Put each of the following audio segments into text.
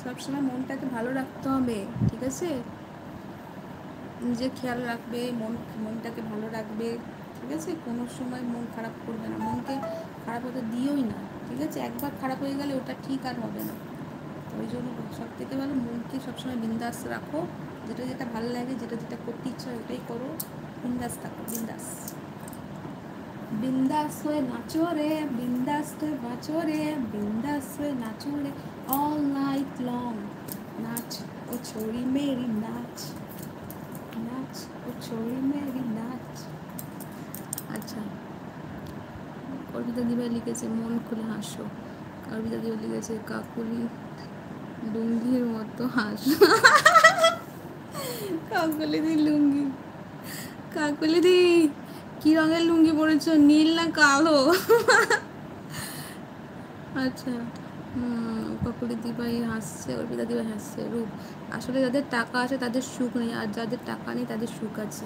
সবসময় মনটাকে ভালো রাখতে হবে, ঠিক আছে? নিজের খেয়াল রাখবে, মনটাকে ভালো রাখবে, ঠিক আছে? কোনো সময় মন খারাপ করবে না, মনকে খারাপ হতে দিওই না, ঠিক আছে? একবার খারাপ হয়ে গেলে ওটা ঠিক আর হবে না। ওই জন্য সব থেকে ভালো মনকে সবসময় বিন্দাস রাখো, যেটা যেটা ভালো লাগে, যেটা যেটা করতে ইচ্ছা ওটাই করো, বিন্দাস থাকো, বিন্দাস। বিন্দাস হয়ে নাচো রে, বিন্দাস হয়ে বাঁচো রে, বিন্দাস হয়ে নাচো রে, অল নাইট লং। নাচ ও ছোড়ি মেরি নাচ, নাচ ও ছোড়ি মেরি নাচ। আচ্ছা, অর্পিতা দিভাই লিখেছে মন খুলে হাসো। অর্পিতা দিভাই লিখেছে কাকুলি লুঙ্গির মতো হাসো। কাকুলি দি লুঙ্গি, কাকুলি দি কি রঙের লুঙ্গি পরেছো, নীল না কালো? আচ্ছা, কাকুলি দিভাই হাসছে, অর্পিতা দিভাই হাসছে। রূপ, আসলে যাদের টাকা আছে তাদের সুখ নেই, আর যাদের টাকা নেই তাদের সুখ আছে।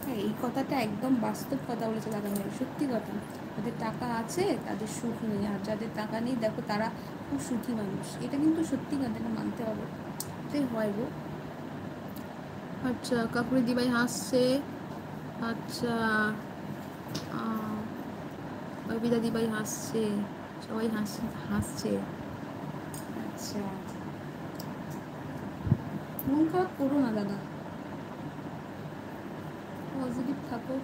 হ্যাঁ, এই কথাটা একদম বাস্তব কথা বলেছে দাদা ভাই, সত্যি কথা। যাদের টাকা আছে তাদের সুখ নেই, আর যাদের টাকা নেই দেখো তারা খুব সুখী মানুষ। এটা কিন্তু সত্যি কথা, এটা মানতে হবে, এটাই হয় গো। আচ্ছা, কাকুলি দিভাই হাসছে। আচ্ছা, অর্পিতা দিভাই হাসছে, সবাই হাসছে। আচ্ছা, মন খারাপ করো না দাদা, পজিটিভ থাকো,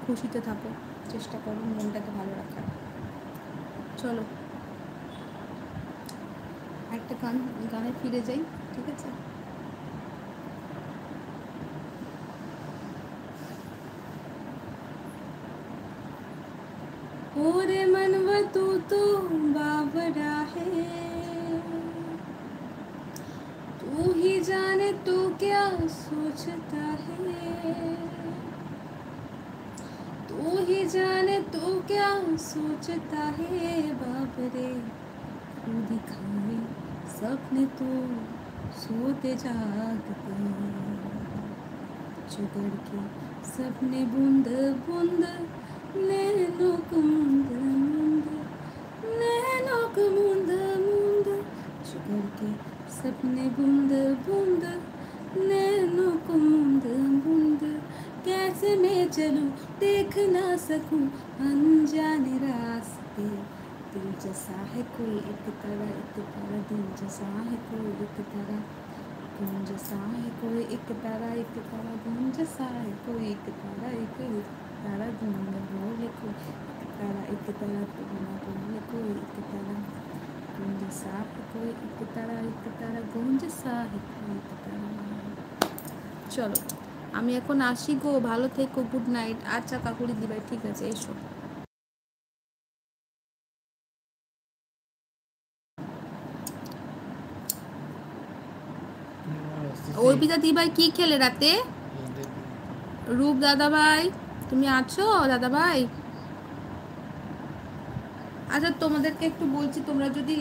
খুশিতে থাকো, চেষ্টা করো মনটাকে ভালো রাখার। চলো একটা গানে ফিরে যাই, ঠিক আছে? ओरे मनवा तू तो बावरा है, तू ही जाने तू क्या सोचता है, तू ही जाने तू क्या सोचता है, बाबरे तू दिखाए सपने तो सोते जागते, चुगड़ के सपने बूंद बूंद नैनों को मूंद मूंद, नैनों को मूंद मूंद, चुगड़ के सपने बूंद बूंद नैनों को मूंद मूंद, कैसे मैं चलूं देख ना सकूं अनजाने रास्ते, दिल जैसा है कोई एक तारा दिल जैसा है कोई एक तारा, तुम जैसा है कोई एक तारा तुम जैसा है कोई एक तारा तुम न बोले कोई एक तारा तुम न बोले कोई एक तारा, तुम जैसा है कोई एक तारा तुम जैसा है कोई एक तारा। চলো আমি এখন আসি গো, ভালো থেকো, গুড নাইট। আচ্ছা কাকুলি দিবাই, ঠিক আছে, এসো। অর্পিতা দিভাই কি খেলে রাতে? রূপ দাদা ভাই তুমি আছো দাদা ভাই? আচ্ছা তোমাদেরকে একটু বলছি, তোমরা যদি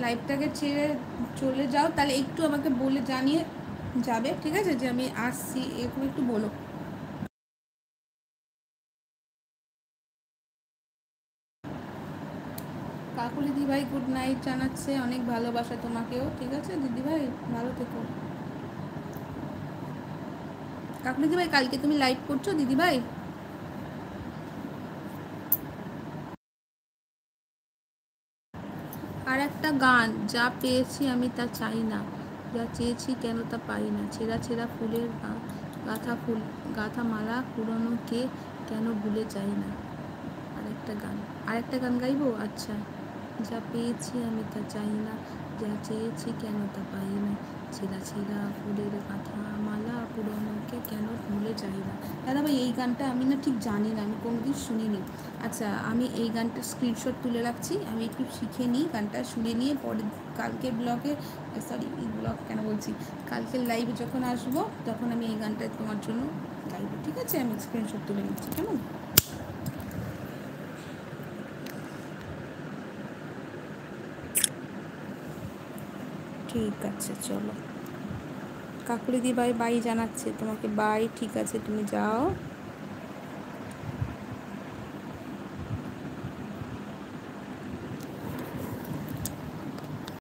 লাইভটাকে ছেড়ে চলে যাও তাহলে একটু আমাকে বলে জানিয়ে যাবে, ঠিক আছে, যে আমি আসছি, এরকম একটু বলো। কাকুলি দিভাই গুড নাইট জানাচ্ছে, অনেক ভালোবাসা তোমাকেও, ঠিক আছে দিদিভাই, ভালো থেকো। কাকুলি দিভাই কালকে তুমি লাইভ করছো দিদিভাই? আর একটা গান, যা পেয়েছি আমি তা চাই না, যা চেয়েছি কেন তা পাই না, ছেঁড়া ছেঁড়া ফুলের গাথা মালা পুরনো কে কেন ভুলে যাই না। আরেকটা গান গাইবো? আচ্ছা, যা পেয়েছি আমি তা চাই না, যা চেয়েছি কেন তা পাই না, ছেঁড়া ছেঁড়া ফুলের গাথা মালা পুরনোকে কেন ভুলে যাই না। দাদা ভাই এই গানটা আমি না ঠিক জানি না, আমি কোনোদিন শুনিনি। আচ্ছা, আমি এই গানটা স্ক্রিনশট তুলে রাখছি, আমি একটু শিখে নিই, গানটা শুনে নিয়ে পরে কালকের ব্লগে, সরি এই ব্লগ কেন বলছি, কালকের লাইভে যখন আসবো তখন আমি এই গানটা তোমার জন্য গাইবো, ঠিক আছে? আমি স্ক্রিনশট তুলে নিচ্ছি, কেমন? ঠিক আছে, চলো। কাকুলি দি বাই জানাচ্ছে তোমাকে, বাই, ঠিক আছে তুমি যাও।